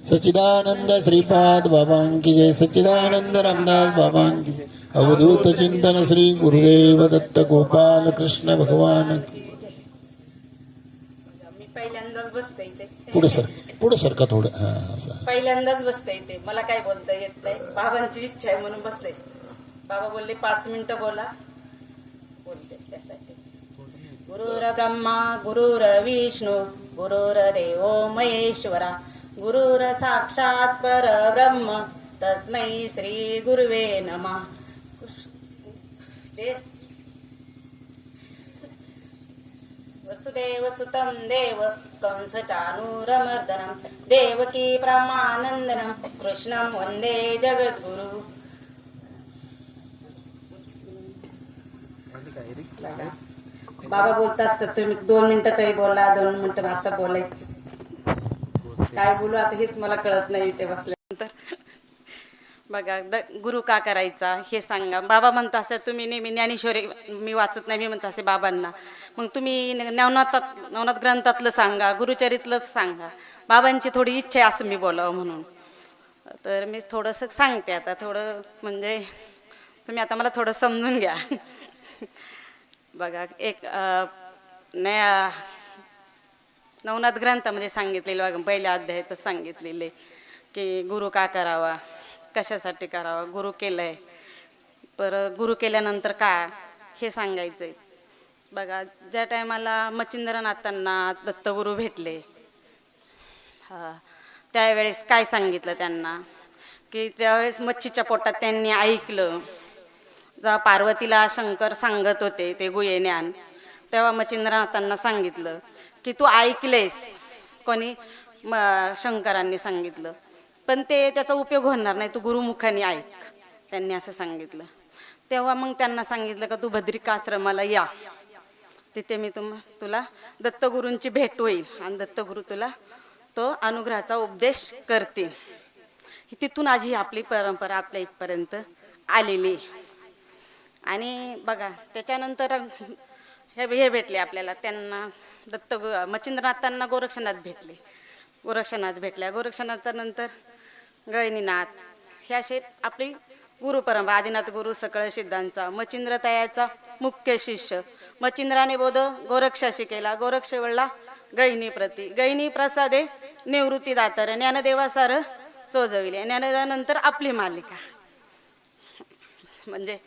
सच्चिदानंद श्रीपाद बाबांकी जय. सच्चिदानंद रामदास बाबांकी जय. अवधूत चिंतन श्री गुरुदेव दत्त गोपाल कृष्ण भगवान. मी पहिल्यांदाच बसते इथे. पुढे सरका थोडं. हा असं पहिल्यांदाच बसते इथे. मला काय बोलता येत नाही. बाबांची इच्छा आहे म्हणून बसले. बाबा बोलले 5 मिनिटं बोला. बोलते त्यासाठी. गुरुर ब्रह्मा गुरुर विष्णू गुरुर्देव महेश्वरा गुरुर साक्षात परब्रह्म तस्मै श्री गुरुवे नमः. वसुदेव सुतं देव कंस चाणूरमर्दनं देवकी ब्रह्मानंदनं कृष्णं वंदे जगद्गुरु. बाबा बोलत असतात तुम्ही 2 मिनिटं तरी बोला. 2 मिनिटं आता बोलायची. काय बोलू आता हेच मला कळत नाही इथे बसल्यानंतर. बघा गुरु का करायचा हे सांगा. बाबा म्हणत असतात तुम्ही नेहमी ज्ञानेश्वरी मी वाचत नाही. मी म्हणत असते बाबांना मग तुम्ही नवनाथ ग्रंथातलं सांगा, गुरुचरितलं सांगा. बाबांची थोडी इच्छा आहे असं मी बोलावं म्हणून. तर मी थोडंसं सांगते आता. थोडं म्हणजे तुम्ही आता मला थोडं समजून घ्या. बघा एक नवनाथ ग्रंथामध्ये सांगितलेलं बघा पहिल्या अध्यायातच सांगितलेले की गुरु का करावा, कशासाठी करावा, गुरु केलंय, परत गुरु केल्यानंतर का हे सांगायचंय. बघा ज्या टायमाला मच्छिंद्रनाथांना दत्तगुरु भेटले त्यावेळेस काय सांगितलं त्यांना की ज्यावेळेस मच्छीच्या पोटात त्यांनी ऐकलं जेव्हा पार्वतीला शंकर सांगत होते ते गुह्यज्ञान तेव्हा मच्छिंद्रनाथांना सांगितलं की तू ऐकलेस. कोणी शंकरांनी सांगितलं पण ते त्याचा उपयोग होणार नाही, तू गुरुमुखाने ऐक. त्यांनी असं सांगितलं. तेव्हा मग त्यांना सांगितलं का तू बद्रिकाश्रमाला या, तिथे मी तुला दत्तगुरूंची भेट होईल आणि दत्तगुरू तुला तो अनुग्रहाचा उपदेश करतील. तिथून आज ही आपली परंपरा आपल्या इथपर्यंत आलेली. आणि बघा त्याच्यानंतर हे भेटले आपल्याला. त्यांना मच्छिंद्रनाथांना गोरक्षनाथ भेटले. गोरक्षनाथानंतर गहिनीनाथ हे असे आपली गुरु परंपरा. आदिनाथ गुरु सकळ सिद्धांचा मच्छिंद्रतयाचा मुख्य शिष्य. मच्छिंद्राने बोध गोरक्षाशी केला. गोरक्ष वळला गहिनी प्रती. गहिनी प्रसादे निवृत्ती दातर ज्ञानदेवासार चोजविले. ज्ञानदेवानंतर आपली मालिका म्हणजे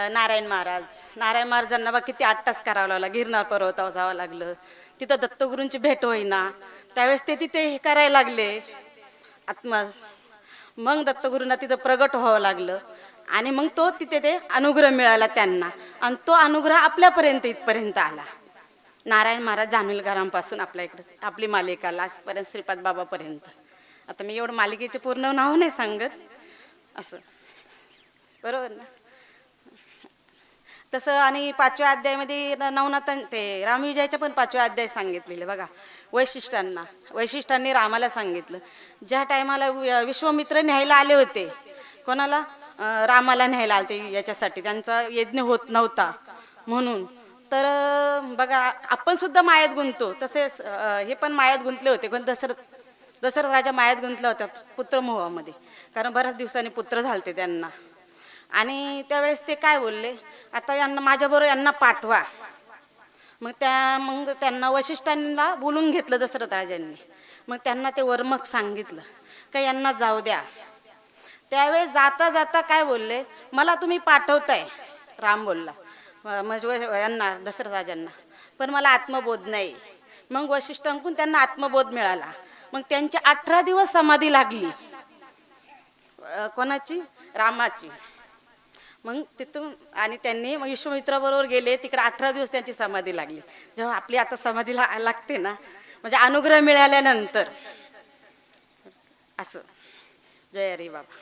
नारायण महाराजांना बा किती 8 तास करावं लागलं. गिरनार पर्वतावर जावं लागलं. तिथं दत्तगुरूंची भेट होईना त्यावेळेस ते तिथे हे करायला लागले आत्मा. मग दत्तगुरूंना तिथं प्रगट व्हावं लागलं आणि मग तो तिथे ते अनुग्रह मिळाला त्यांना आणि तो अनुग्रह आपल्यापर्यंत इथपर्यंत आला. नारायण महाराज जानुलकरांपासून आपल्या इकडे आपली मालिका आजपर्यंत श्रीपाद बाबापर्यंत. आता मी एवढं मालिकेचे पूर्ण नाव नाही सांगत असं, बरोबर ना. तसं आणि 5व्या अध्यायामध्ये नवनाथ ते रामविजयाच्या पण 5व्या अध्याय सांगितलेले बघा. वैशिष्ट्यांनी रामाला सांगितलं ज्या टायमाला विश्वामित्र न्यायला आले होते. कोणाला? रामाला न्यायला आले याच्यासाठी. त्यांचा यज्ञ होत नव्हता म्हणून. तर बघा आपण सुद्धा मायात गुंततो. तसेच हे पण मायात गुंतले होते. पण दशरथ राजा मायात गुंतला होता पुत्रमोहामध्ये. कारण बऱ्याच दिवसांनी पुत्र झालते त्यांना. आणि त्यावेळेस ते काय बोलले आता यांना माझ्याबरोबर यांना पाठवा. मग त्यांना वशिष्ठांना बोलून घेतलं दशरथ राजांनी. मग त्यांना ते वर्मक सांगितलं का यांना जाऊ द्या. त्यावेळेस जाता जाता काय बोलले मला तुम्ही पाठवताय. राम बोलला म्हणजे यांना दशरथ राजांना, पण मला आत्मबोध नाही. मग वशिष्ठांकडून त्यांना आत्मबोध मिळाला. मग त्यांची 18 दिवस समाधी लागली. कोणाची? रामाची. मग तिथून आणि त्यांनी मग विश्वामित्राबरोबर गेले तिकडे. 18 दिवस त्यांची समाधी लागली. जेव्हा आपली आता समाधी लागते ना म्हणजे अनुग्रह मिळाल्यानंतर असं. जय हरी बाबा.